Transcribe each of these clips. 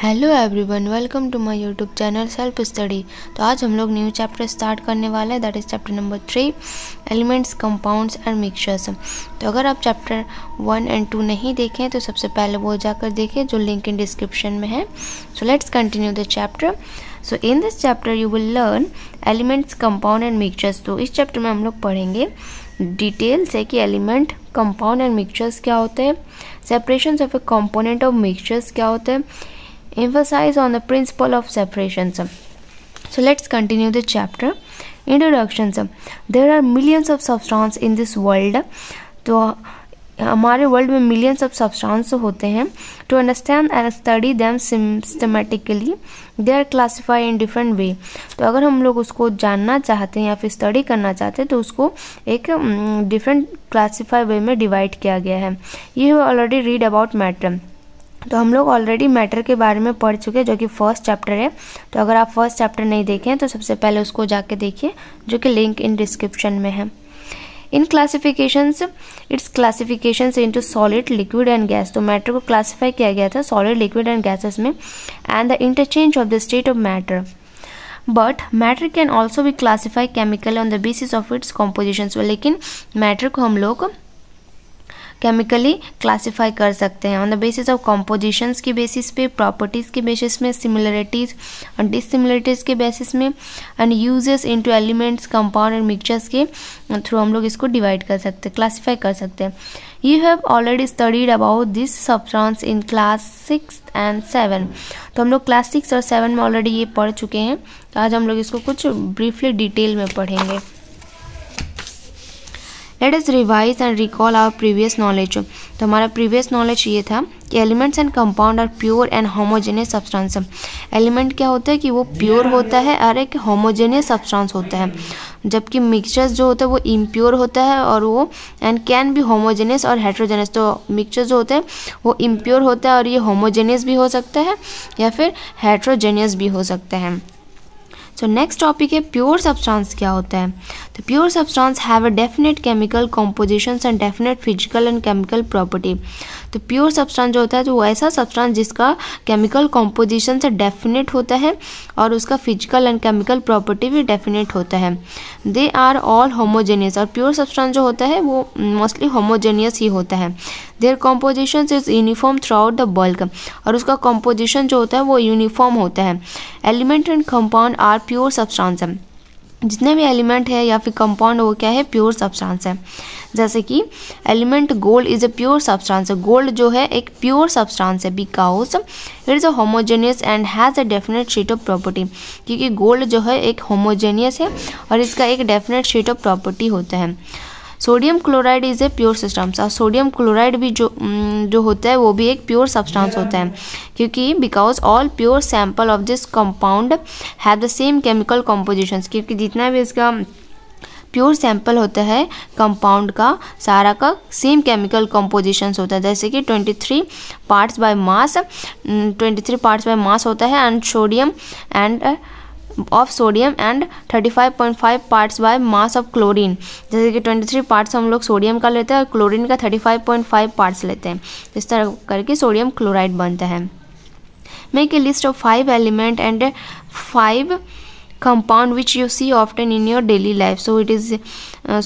Hello everyone, welcome to my YouTube channel self study. तो आज हम लोग न्यू चैप्टर स्टार्ट करने वाले हैं, that is chapter number 3, elements, compounds and mixtures. तो अगर आप चैप्टर 1 एंड 2 नहीं देखें तो सबसे पहले वो जाकर देखें, जो लिंक इन डिस्क्रिप्शन में है। So let's continue the chapter. So in this chapter you will learn elements, compound and mixtures. तो इस चैप्टर में हम लोग पढ़ेंगे डिटेल से कि एलिमेंट, कंपाउंड एंड मिक्सचर्स क्या होते हैं, separation of A component of mixtures क्या होते हैं, emphasize on the principle of separations. So let's continue the chapter. Introductions. There are millions of substances in this world. तो हमारे वर्ल्ड में millions of substance होते हैं. To understand and study them systematically they are classified in different way. तो अगर हम लोग उसको जानना चाहते हैं या फिर स्टडी करना चाहते हैं तो उसको एक डिफरेंट क्लासीफाई वे में डिवाइड किया गया है. You already read about matter. तो हम लोग ऑलरेडी मैटर के बारे में पढ़ चुके हैं, जो कि फर्स्ट चैप्टर है. तो अगर आप फर्स्ट चैप्टर नहीं देखें तो सबसे पहले उसको जाके देखिए, जो कि लिंक इन डिस्क्रिप्शन में है. In classifications, it's classifications into solid, liquid and gas. तो मैटर को क्लासिफाई किया गया था सॉलिड, लिक्विड एंड गैसेस में. And the interchange of the state of matter. But matter can also be classify chemically on the basis of its compositions. लेकिन matter को हम लोग केमिकली क्लासीफाई कर सकते हैं on the basis of compositions की basis पे, प्रॉपर्टीज़ के बेसिस में, सिमिलरिटीज़ और डिसिमिलरिटीज़ के बेसिस में, and uses into elements, compound and mixtures के थ्रू हम लोग इसको डिवाइड कर सकते हैं, क्लासीफाई कर सकते हैं. You have already studied about this substance in class 6 and 7. तो हम लोग क्लास 6 और 7 में ऑलरेडी ये पढ़ चुके हैं. तो आज हम लोग इसको कुछ ब्रीफली डिटेल में पढ़ेंगे. Let us revise and recall our previous knowledge. तो हमारा प्रीवियस नॉलेज ये था कि elements and compound are pure and homogeneous substance. Element क्या होता है कि वो प्योर होता है और एक होमोजेनियस सब्सटेंस होता है, जबकि मिक्सचर्स जो होता है वो इम्प्योर होता है और वो एंड कैन बी होमोजेनियस और हेट्रोजेनियस. तो मिक्सचर जो होता है वो इम्प्योर होता है और ये होमोजेनियस भी हो सकता है या फिर हेट्रोजेनियस भी हो सकता है. सो नेक्स्ट टॉपिक है प्योर सब्सटेंस क्या होता है. तो pure substance have a definite chemical compositions and definite physical and chemical property. तो प्योर सब्सटेंस जो होता है तो वो ऐसा सब्सटेंस जिसका केमिकल कॉम्पोजिशन से डेफिनेट होता है और उसका फिजिकल एंड केमिकल प्रॉपर्टी भी डेफिनेट होता है. They are all homogeneous. और प्योर सब्सटेंस जो होता है वो मोस्टली होमोजेनियस ही होता है. Their composition is uniform throughout the bulk. और उसका कॉम्पोजिशन जो होता है वो यूनिफॉर्म होता है. Element and compound are pure substance. जितने भी एलिमेंट है या फिर कंपाउंड वो क्या है, प्योर सब्सटेंस है. जैसे कि element gold is a pure substance. Gold जो है एक प्योर सब्सटेंस है because it is a homogeneous and has a definite sheet of property. क्योंकि गोल्ड जो है एक होमोजेनियस है और इसका एक डेफिनेट शीट ऑफ प्रॉपर्टी होता है. Sodium chloride is a pure substance. और सोडियम क्लोराइड भी जो होता है वो भी एक प्योर सब्सटेंस होता है, क्योंकि because all pure sample of this compound have the same chemical compositions. क्योंकि जितना भी इसका प्योर सैंपल होता है कंपाउंड का, सारा का सेम केमिकल कॉम्पोजिशंस होता है. जैसे कि 23 parts by mass, 23 parts bye mass होता है and sodium end of sodium and 35.5 parts by mass of chlorine. जैसे कि 23 पार्ट्स हम लोग सोडियम का लेते हैं और क्लोरीन का 35.5 पार्ट्स लेते हैं. इस तरह करके सोडियम क्लोराइड बनता है. Make a list of 5 element and 5 compound which you see often in your daily life. So it is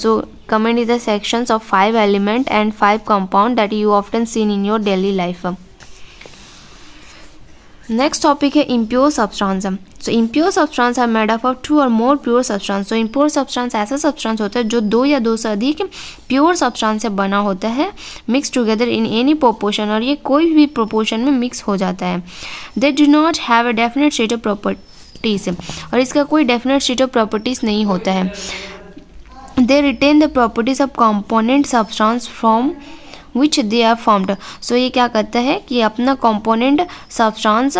so comment in the sections of 5 element and 5 compound that you often seen in your daily life. Next topic है impure substance. So impure substance are made up of 2 और more pure substance. तो impure substance ऐसा substance होता है जो 2 या 2 से अधिक प्योर सब्सटेंस से बना होता है, mix together in any proportion. और ये कोई भी प्रोपोर्शन में मिक्स हो जाता है. They do not have a definite sheet of properties. और इसका कोई डेफिनेट शीट ऑफ प्रॉपर्टीज नहीं होता है. They retain the properties of component substance from which they are formed. So ये क्या करता है कि अपना कंपोनेंट सब्सटेंस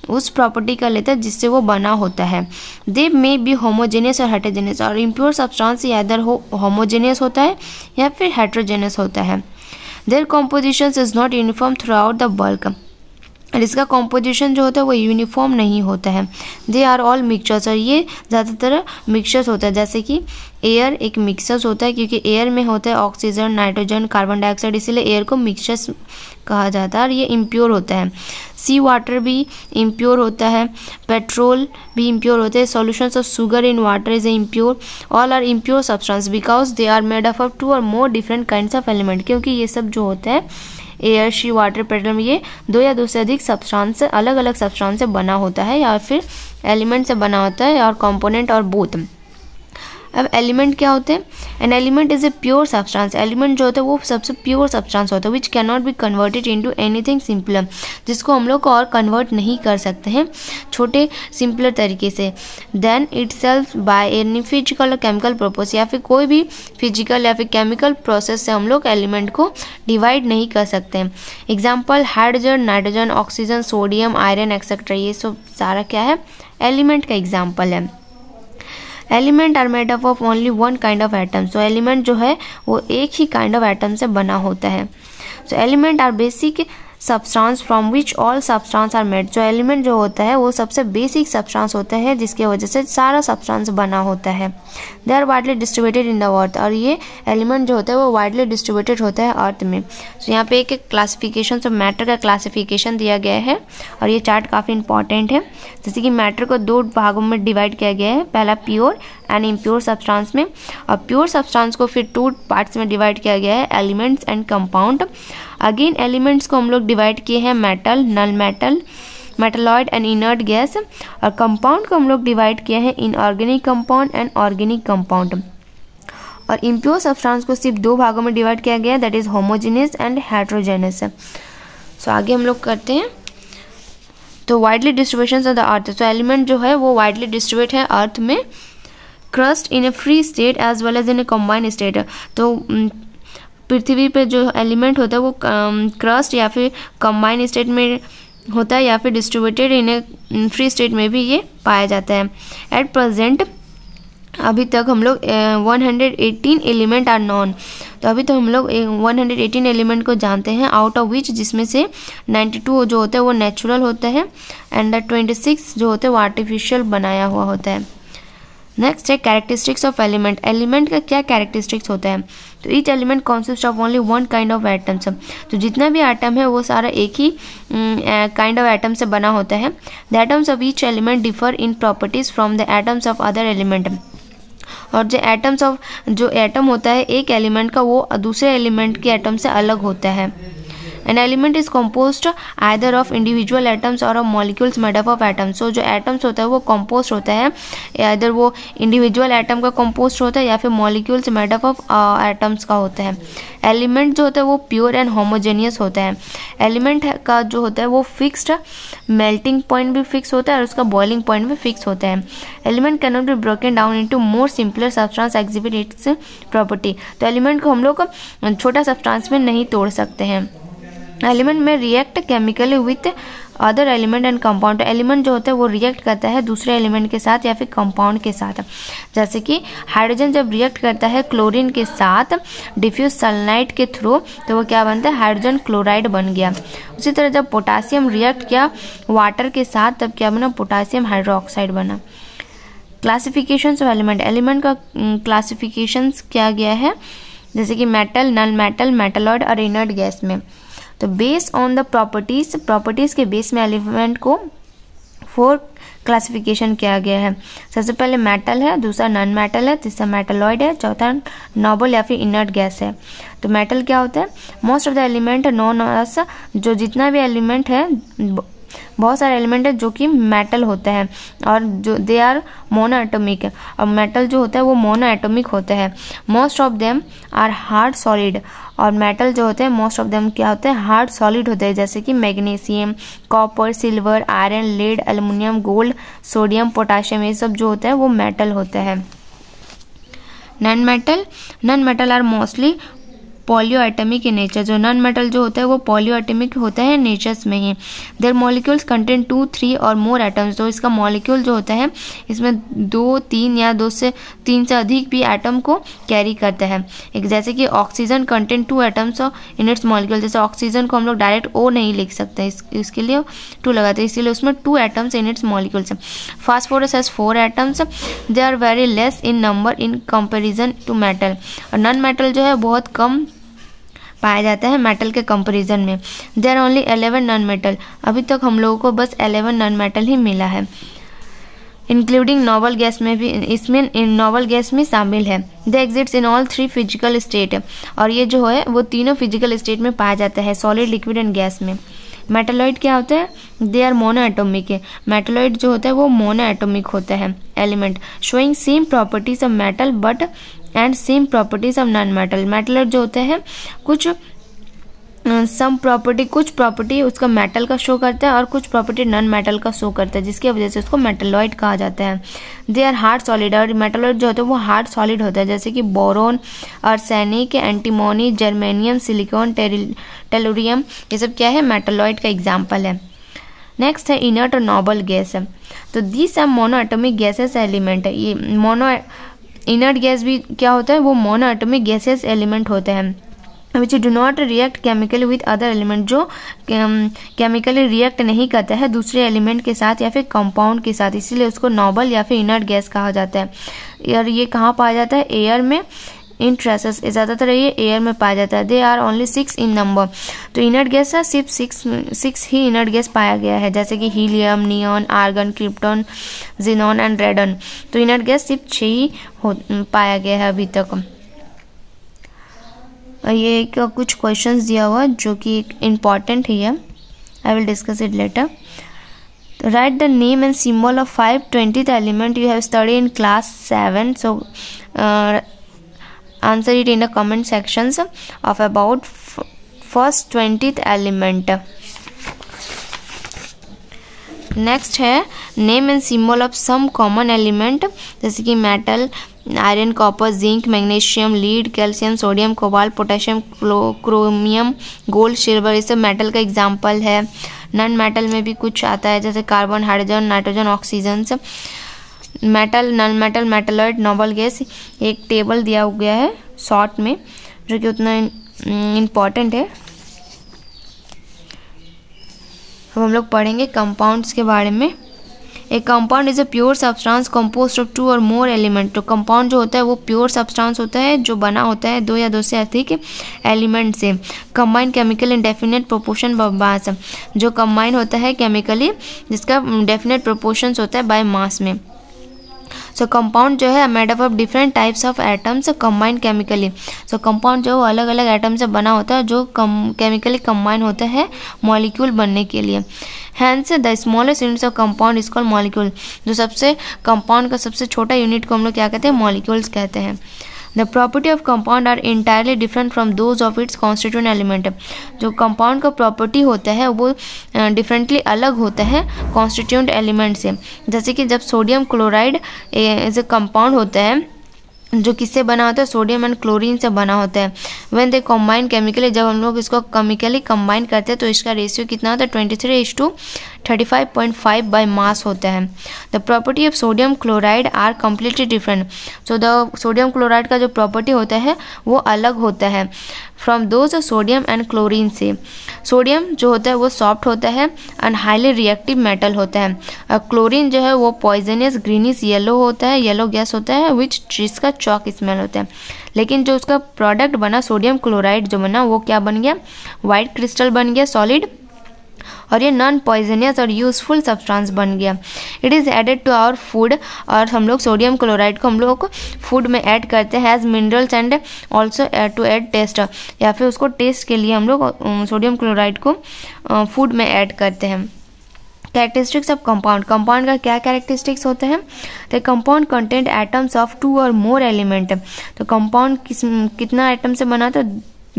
उस प्रॉपर्टी का लेता है जिससे वो बना होता है. दे मे बी होमोजेनियस और हेट्रोजेनियस. और इम्प्योर सब्सटेंस या इधर होमोजेनियस होता है या फिर हेट्रोजेनियस होता है. Their composition is not uniform throughout the bulk. और इसका कॉम्पोजिशन जो होता है वो यूनिफॉर्म नहीं होता है। दे आर ऑल मिक्सचर्स, और ये ज़्यादातर मिक्सचर्स होता है। जैसे कि एयर एक मिक्सचर्स होता है, क्योंकि एयर में होता है ऑक्सीजन, नाइट्रोजन, कार्बन डाइऑक्साइड, इसीलिए एयर को मिक्सचर्स कहा जाता है और ये इम्प्योर होता है। सी वाटर भी इम्प्योर होता है, पेट्रोल भी इम्प्योर होते हैं। Solutions of sugar in water is impure. All are impure substance because they are made up of 2 और more different kinds of element, क्योंकि ये सब जो होता है एयर, शी, वाटर, पेट्रोल में ये 2 या 2 से अधिक सब्सटेंस से, अलग अलग सब्सटेंस से बना होता है या फिर एलिमेंट से बना होता है, और कंपोनेंट और बोथ। अब एलिमेंट क्या होते हैं? An element is a pure substance. Element जो होता है वो सबसे प्योर सब्सटेंस होता है which can not be converted into anything simpler, जिसको हम लोग और कन्वर्ट नहीं कर सकते हैं छोटे सिंपलर तरीके से। Then itself by any physical और केमिकल प्रोसेस, या फिर कोई भी फिजिकल या फिर केमिकल प्रोसेस से हम लोग एलिमेंट को डिवाइड नहीं कर सकते हैं। Example hydrogen, nitrogen, oxygen, sodium, iron etcetera, ये सब सारा क्या है? एलिमेंट का एग्जाम्पल है। Element are made up of only 1 kind of atom. So element जो है वो एक ही काइंड ऑफ एटम से बना होता है। So element are basic substance from which all substance are made. जो एलिमेंट जो होता है वो सबसे बेसिक सब्सटेंस होता है जिसकी वजह से सारा सब्सटेंस बना होता है। They are widely distributed in the earth, और ये एलिमेंट जो होता है वो वाइडली डिस्ट्रीब्यूटेड होता है अर्थ में। सो यहाँ पे एक क्लासिफिकेशन ऑफ मैटर का क्लासिफिकेशन दिया गया है, और ये चार्ट काफ़ी इंपॉर्टेंट है। जैसे कि मैटर को 2 भागों में डिवाइड किया गया है, पहला प्योर एंड इम्प्योर सब्सटेंस में, और प्योर सब्सटेंस को फिर 2 पार्ट्स में डिवाइड किया गया है, elements and compound. Again elements को हम लोग डिवाइड किए हैं metal, non metal, metalloid and inert gas, और कंपाउंड को हम लोग डिवाइड किए हैं inorganic compound and organic compound. और इम्प्योर सब्सटेंस को सिर्फ 2 भागों में डिवाइड किया गया है, that is homogeneous and heterogeneous. So आगे हम लोग करते हैं। तो widely distribution of the earth, so element जो है वो वाइडली डिस्ट्रीब्यूट है अर्थ में। Crust in a free state as well as in a combined state, तो पृथ्वी पे जो एलिमेंट होता है वो क्रस्ट या फिर कंबाइंड स्टेट में होता है, या फिर distributed in a free state में भी ये पाया जाता है। एट प्रेजेंट अभी तक हम लोग 118 एलिमेंट आर नॉन, तो अभी तो हम लोग 118 एलिमेंट को जानते हैं, आउट ऑफ विच जिसमें से 92 जो होता है वो नेचुरल होता है, एंड 26 जो होता है वो आर्टिफिशियल बनाया हुआ होता है। नेक्स्ट है कैरेक्टरिस्टिक्स ऑफ एलिमेंट। एलिमेंट का क्या कैरेक्टरिस्टिक्स होता है? तो each element consist of only 1 kind of atoms. तो जितना भी एटम है वो सारा एक ही काइंड ऑफ एटम से बना होता है। The atoms of each element differ in properties from the atoms of other element. और जो एटम होता है एक एलिमेंट का, वो दूसरे एलिमेंट के एटम से अलग होता है। An element is composed either of individual atoms or of molecules made up of atoms. So जो atoms होता है वो composed होता है, either वो individual atom का composed होता है या फिर molecules made up of atoms का होता है। Element जो होता है वो pure and homogeneous होता है। Element का जो होता है वो fixed melting point भी fix होता है और उसका boiling point भी fix होता है। Element cannot be broken down into more simpler substance exhibit its property. तो element को हम लोग छोटा substance में नहीं तोड़ सकते हैं। एलिमेंट में react chemically with other element and compound. Element जो होता है वो रिएक्ट करता है दूसरे एलिमेंट के साथ या फिर कंपाउंड के साथ। जैसे कि हाइड्रोजन जब रिएक्ट करता है क्लोरीन के साथ डिफ्यूज सनलाइट के थ्रू, तो वो क्या बनता है? हाइड्रोजन क्लोराइड बन गया। उसी तरह जब पोटासियम रिएक्ट किया वाटर के साथ, तब क्या बना? पोटासियम हाइड्रोक्साइड बना। Classifications of element. एलिमेंट का क्लासिफिकेशंस किया गया है जैसे कि मेटल, नल मेटल, मेटलॉइड और इनर्ट गैस में। तो बेस ऑन द प्रॉपर्टीज के बेस में एलिमेंट को 4 क्लासिफिकेशन किया गया है। सबसे पहले मेटल है, दूसरा नॉन मेटल है, तीसरा मेटलॉइड है, चौथा नोबल या फिर इनर्ट गैस है। तो मेटल क्या होता है? Most of the element known as, जो जितना भी एलिमेंट है, बहुत सारे एलिमेंट है जो कि मेटल होता है और जो दे आर मोनो एटॉमिक। और मेटल जो होता है वो मोनो एटॉमिक होता है। Most of them are hard solid, और मेटल जो होते हैं मोस्ट ऑफ देम क्या होते हैं? हार्ड सॉलिड होते हैं, जैसे कि magnesium, copper, silver, iron, lead, aluminium, gold, sodium, potassium, ये सब जो होता है वो मेटल होता है। Non metal are mostly polyatomic in nature. जो नॉन मेटल जो होता है वो पॉलियो एटमिक होता है नेचर्स में ही। देयर मॉलिक्यूल्स कंटेन 2, 3 और मोर एटम्स। तो इसका मॉलिक्यूल जो होता है इसमें 2, 3 या 2 से 3 से अधिक भी एटम को कैरी करता है। एक जैसे कि oxygen contain 2 atoms in it's molecule. जैसे ऑक्सीजन को हम लोग डायरेक्ट O नहीं लिख सकते, इसके लिए 2 लगाते हैं, इसीलिए उसमें 2 atoms in its molecules. Phosphorus has 4 atoms. They are very less in number in comparison to metal. और नॉन मेटल जो है बहुत कम पाया जाता है मेटल के कंपैरिजन में। There only 11 non metal. अभी तक हम लोगों को बस 11 नॉन मेटल ही मिला है, इंक्लूडिंग नोबल गैस में भी, इसमें नोबल गैस में शामिल है। They exist in all 3 physical state. और ये जो है वो तीनों फिजिकल स्टेट में पाया जाता है, सॉलिड, लिक्विड एंड गैस में। मेटलॉइड क्या होता है? दे आर मोनो एटॉमिक है। मेटलॉइड जो होता है वो मोनो एटॉमिक होता है element, showing same properties of metal but and same properties of non metal. Metalloid जो होते हैं कुछ कुछ प्रॉपर्टी उसका मेटल का शो करता है और कुछ प्रॉपर्टी नॉन मेटल का शो करता है, जिसकी वजह से उसको मेटलॉइड कहा जाता है। They are hard solid. और मेटलॉइड जो होता है वो हार्ड सॉलिड होता है, जैसे कि boron, arsenic, antimony, germanium, silicon, tellurium, ये सब क्या है? मेटलॉइड का एग्जाम्पल है। नेक्स्ट है इनर्ट और नोबल गैस। तो this are monoatomic gases element है। ये मोनो इनर्ट गैस भी क्या होता है? वो मोनो एटॉमिक गैसेस एलिमेंट होते हैं, which do not react chemically with other element. जो केमिकली रिएक्ट नहीं करता है दूसरे एलिमेंट के साथ या फिर कंपाउंड के साथ, इसीलिए उसको नोबल या फिर इनर्ट गैस कहा जाता है। और ये कहाँ पाया जाता है? एयर में, इन ट्रेसेस। ज़्यादातर ये एयर में पाया जाता है। They are only 6 in number. तो इनर्ट गैस है सिर्फ 6 ही इनर्ट गैस पाया गया है, जैसे कि helium, neon, argon, krypton, xenon and radon. तो इनर्ट गैस सिर्फ 6 ही पाया गया है अभी तक। ये कुछ क्वेश्चंस दिया हुआ जो कि इम्पॉर्टेंट ही है, I will discuss it later. Right the name and symbol of 520th element you have study in class 7. So answer it in the comment sections of about first 20th element. Next है name and symbol of some common element, जैसे कि metal, iron, copper, zinc, magnesium, lead, calcium, sodium, cobalt, potassium, chromium, gold, silver, ये सब metal का example है। Non metal में भी कुछ आता है, जैसे carbon, hydrogen, nitrogen, oxygen. Metal, non metal, metalloid, noble gas, एक टेबल दिया गया है शॉर्ट में जो कि उतना इम्पॉर्टेंट है। अब हम लोग पढ़ेंगे कंपाउंड्स के बारे में। ए compound is a pure substance composed of 2 और मोर एलिमेंट। तो कंपाउंड जो होता है वो प्योर सब्सटेंस होता है जो बना होता है 2 या 2 से अधिक एलिमेंट से। Combine chemical in definite proportion by mass. जो कंबाइन होता है केमिकली जिसका डेफिनेट प्रोपोर्शंस होता है बाय मास में। सो कंपाउंड जो है made up of different types of atoms combine chemically. So compound जो अलग अलग एटम से बना होता है जो केमिकली कंबाइन होता है मॉलिक्यूल बनने के लिए। Hence the smallest units of compound is called molecule. जो सबसे कंपाउंड का सबसे छोटा यूनिट को हम लोग क्या कहते हैं? मॉलिक्यूल्स कहते हैं। The property of compound are entirely different from those of its constituent element. जो कंपाउंड का प्रॉपर्टी होता है वो डिफरेंटली अलग होता है कॉन्स्टिट्यूएंट एलिमेंट से। जैसे कि जब sodium chloride as a compound होता है जो किससे बना होता है? सोडियम एंड क्लोरीन से बना होता है। व्हेन दे कंबाइन केमिकली, जब हम लोग इसको केमिकली कंबाइन करते हैं तो इसका रेशियो कितना होता है? 23:35.5 बाय मास होता है। The property of sodium chloride are completely different. So the sodium chloride का जो प्रॉपर्टी होता है वो अलग होता है from those sodium and chlorine से। सोडियम जो होता है वो सॉफ्ट होता है एंड हाईली रिएक्टिव मेटल होता है, और क्लोरीन जो है वो पॉइजनियस ग्रीनिश येलो होता है, येलो गैस होता है विच जिसका चॉक स्मेल होता है। लेकिन जो उसका प्रोडक्ट बना सोडियम क्लोराइड जो बना वो क्या बन गया? वाइट क्रिस्टल बन गया सॉलिड, और ये नॉन पॉइजनियस और यूजफुल सब्सटेंस बन गया। It is added to our food, और हम लोग सोडियम क्लोराइड को हम लोग फूड में ऐड करते हैं as minerals and also to add taste, या फिर उसको टेस्ट के लिए हम लोग सोडियम क्लोराइड को फूड में ऐड करते हैं। कैरेक्टरिस्टिक्स ऑफ कंपाउंड, कंपाउंड का क्या कैरेक्टरिस्टिक्स होते हैं? तो कंपाउंड कंटेंट एटम्स ऑफ 2 और मोर एलिमेंट। तो कंपाउंड कितना आइटम से बना था?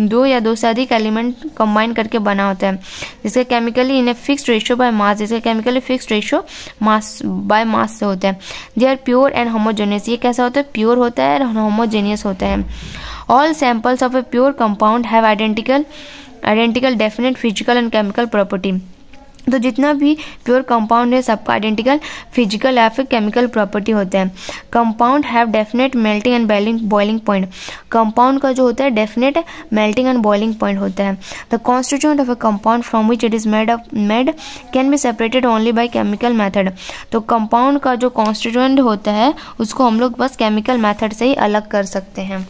2 या 2 से अधिक एलिमेंट कंबाइन करके बना होता है, जिसका chemically in a fixed ratio by mass, जिसका chemically fixed ratio mass by mass से होता है। They are pure and homogeneous. ये कैसा होता है? प्योर होता है और होमोजेनियस होता है। All samples of a pure compound have identical definite physical and chemical property. तो जितना भी प्योर कंपाउंड है सबका आइडेंटिकल फिजिकल या फिर केमिकल प्रॉपर्टी होता है। Compound have definite melting and boiling point. Compound का जो होता है definite melting and boiling point होता है। The constituent of a compound from which it is maid can be separated only by chemical method. तो compound का जो constituent होता है उसको हम लोग बस केमिकल मेथड से ही अलग कर सकते हैं।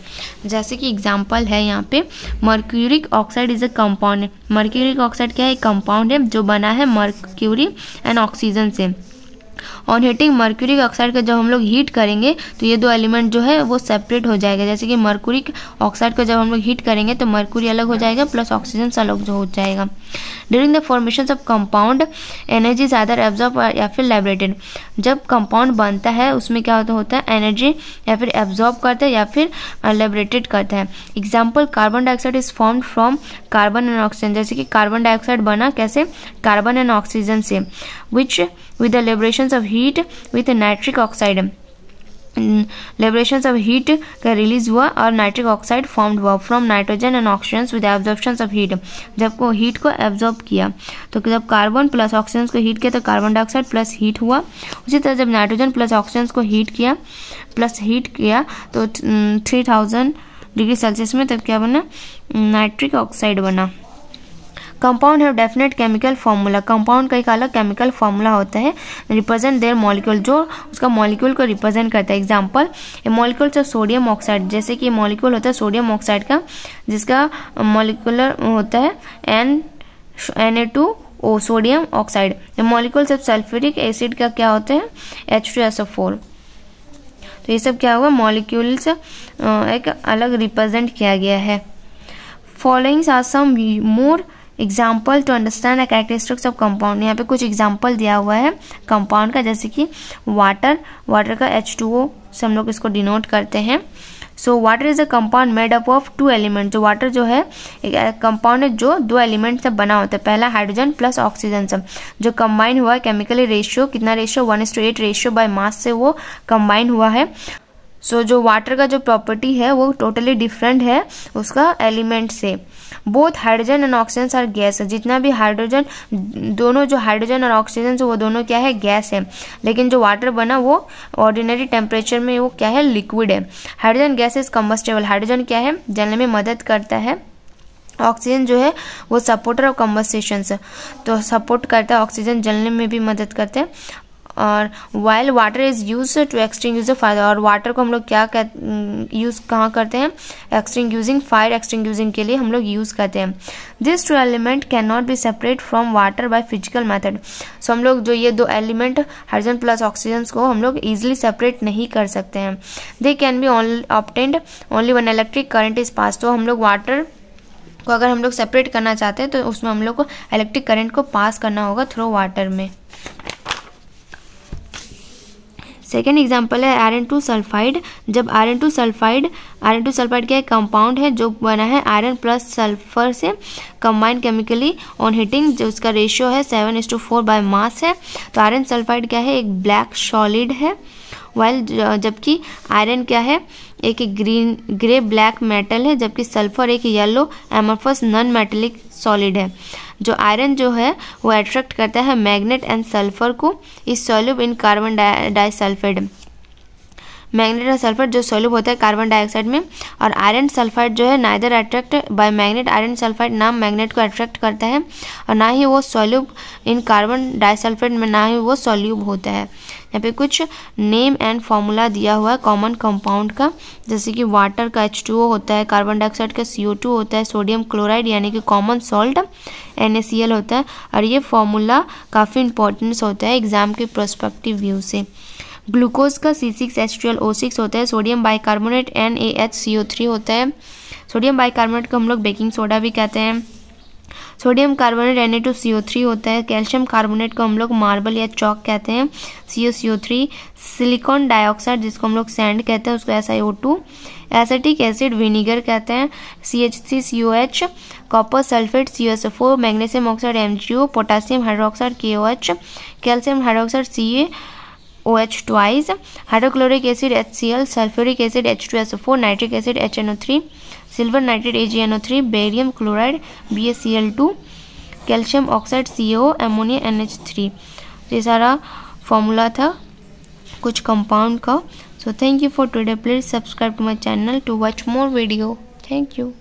जैसे कि एग्जाम्पल है यहाँ पे, mercuric oxide is a compound. Mercuric oxide क्या है? कंपाउंड है जो बना है मर्क्यूरी एंड ऑक्सीजन से। ऑन हीटिंग मर्क्यूरिक ऑक्साइड का जब हम लोग हीट करेंगे तो ये दो एलिमेंट जो है वो सेपरेट हो जाएगा। जैसे कि मर्क्यूरिक ऑक्साइड को जब हम लोग हीट करेंगे तो मर्क्यूरी अलग हो जाएगा प्लस ऑक्सीजन अलग हो जाएगा। During the formation of compound energy is either absorb या फिर लिबरेटेड। जब कंपाउंड बनता है उसमें क्या होता है? एनर्जी या फिर एब्जॉर्ब करता है या फिर लिबरेटेड करता है। Example, carbon dioxide is formed from carbon and oxygen. जैसे कि कार्बन डाइऑक्साइड बना कैसे? कार्बन एंड ऑक्सीजन से, विच with the liberations of heat with nitric oxide। liberations of heat का रिलीज हुआ और नाइट्रिक ऑक्साइड फॉर्म्ड हुआ from nitrogen and oxygen with absorption of heat. जब को हीट को एब्जॉर्ब किया तो जब कार्बन प्लस ऑक्सीजन को हीट किया तो कार्बन डाइऑक्साइड प्लस हीट हुआ। उसी तरह जब नाइट्रोजन प्लस ऑक्सीजन को हीट किया तो 3000 डिग्री सेल्सियस में तब क्या बना? नाइट्रिक ऑक्साइड बना। Compound have definite chemical formula. Compound का एक अलग केमिकल फार्मूला होता है, रिप्रेजेंट देयर मॉलिक्यूल, जो उसका मॉलिक्यूल को रिप्रेजेंट करता है। Example, A molecule of sodium oxide. जैसे कि मॉलिक्यूल होता है सोडियम ऑक्साइड का जिसका मॉलिक्यूलर होता है Na2O, sodium oxide. Molecules of sulphuric acid का क्या होता है? H2SO4। तो ये सब क्या हुआ? मॉलिक्यूल्स एक अलग रिप्रेजेंट किया गया है। Followings are some more example to understand the characteristics of compound. यहाँ पे कुछ एग्जाम्पल दिया हुआ है कंपाउंड का, जैसे कि वाटर का H2O से हम लोग इसको डिनोट करते हैं। So water is a compound made up of 2 element. जो वाटर जो है एक कंपाउंड है जो 2 एलिमेंट से बना होता है। पहला हाइड्रोजन प्लस ऑक्सीजन से जो कंबाइन हुआ है। केमिकली रेशियो कितना? रेशियो 1:8 रेशियो बाय मास से वो कंबाइन हुआ है। जो वाटर का जो प्रॉपर्टी है वो टोटली डिफरेंट है उसका एलिमेंट से। Both hydrogen and oxygen are gas. जितना भी हाइड्रोजन, दोनों जो हाइड्रोजन और ऑक्सीजन वो दोनों क्या है? गैस है। लेकिन जो वाटर बना वो ऑर्डिनरी टेम्परेचर में वो क्या है? लिक्विड है। Hydrogen gas is combustible. Hydrogen क्या है? जलने में मदद करता है। ऑक्सीजन जो है वो सपोर्टर ऑफ कम्बस्टेशन, तो सपोर्ट करता है। ऑक्सीजन जलने में भी मदद करते हैं। और while water is use to extinguish the fire. और वाटर को हम लोग क्या यूज कहाँ करते हैं? फायर एक्सटिंग्विशिंग के लिए हम लोग यूज करते हैं। This 2 element can not be separate from water by physical method. So हम लोग जो ये 2 एलिमेंट हाइड्रोजन प्लस ऑक्सीजन को हम लोग इजिली सेपरेट नहीं कर सकते हैं। They can be obtained only when electric current is pass. तो हम लोग वाटर को अगर हम लोग सेपरेट करना चाहते हैं तो उसमें हम लोग को इलेक्ट्रिक करंट को पास करना होगा थ्रू वाटर में। सेकेंड एग्जाम्पल है आयरन 2 सल्फाइड। जब आयरन 2 सल्फाइड क्या एक कंपाउंड है जो बना है आयरन प्लस सल्फर से कंबाइन केमिकली ऑन हीटिंग, जो उसका रेशियो है 7:4 बाय मास है। तो आयरन सल्फाइड क्या है? एक ब्लैक सॉलिड है। वाइल जबकि आयरन क्या है? एक ग्रे ब्लैक मेटल है, जबकि सल्फर एक yellow amorphous non metallic solid है। जो आयरन जो है वो अट्रैक्ट करता है मैग्नेट एंड सल्फर को। इस सॉल्यूब इन कार्बन डाइसल्फाइड। मैग्नेट और सल्फर जो सॉल्यूब होता है कार्बन डाइऑक्साइड में। और आयरन सल्फाइड जो है neither attract bye magnet. Iron sulphide ना मैग्नेट को अट्रैक्ट करता है और ना ही वो सॉल्यूब इन कार्बन डाइसल्फाइड में, ना ही वो सॉल्यूब होता है। यहाँ पे कुछ नेम एंड फॉर्मूला दिया हुआ है कॉमन कंपाउंड का, जैसे कि वाटर का H2O होता है, कार्बन डाइऑक्साइड का CO2 होता है, सोडियम क्लोराइड यानी कि कॉमन सॉल्ट NaCl होता है। और ये फॉर्मूला काफ़ी इंपॉर्टेंस होता है एग्जाम के प्रोस्पेक्टिव व्यू से। ग्लूकोज का C6H12O6 होता है। सोडियम बाइकार्बोनेट NaHCO3 होता है। सोडियम बाइकार्बोनेट को हम लोग बेकिंग सोडा भी कहते हैं। सोडियम कार्बोनेट Na2CO3 होता है। कैल्शियम कार्बोनेट को हम लोग मार्बल या चौक कहते हैं, CaCO3। सिलिकॉन डाइऑक्साइड जिसको हम लोग सैंड कहते हैं उसको SiO2। एसिटिक एसिड विनीगर कहते हैं, CH3COH। Copper sulphate CuSO4। Magnesium oxide MgO। Potassium hydroxide KOH। Calcium hydroxide OH twice, hydrochloric acid HCl, sulphuric acid H2SO4, nitric acid HNO3, silver nitrate AgNO3, barium chloride BaCl2, calcium oxide CO, ammonia NH3। ये सारा formula था कुछ compound का। So thank you for today, please subscribe to my channel to watch more video. Thank you.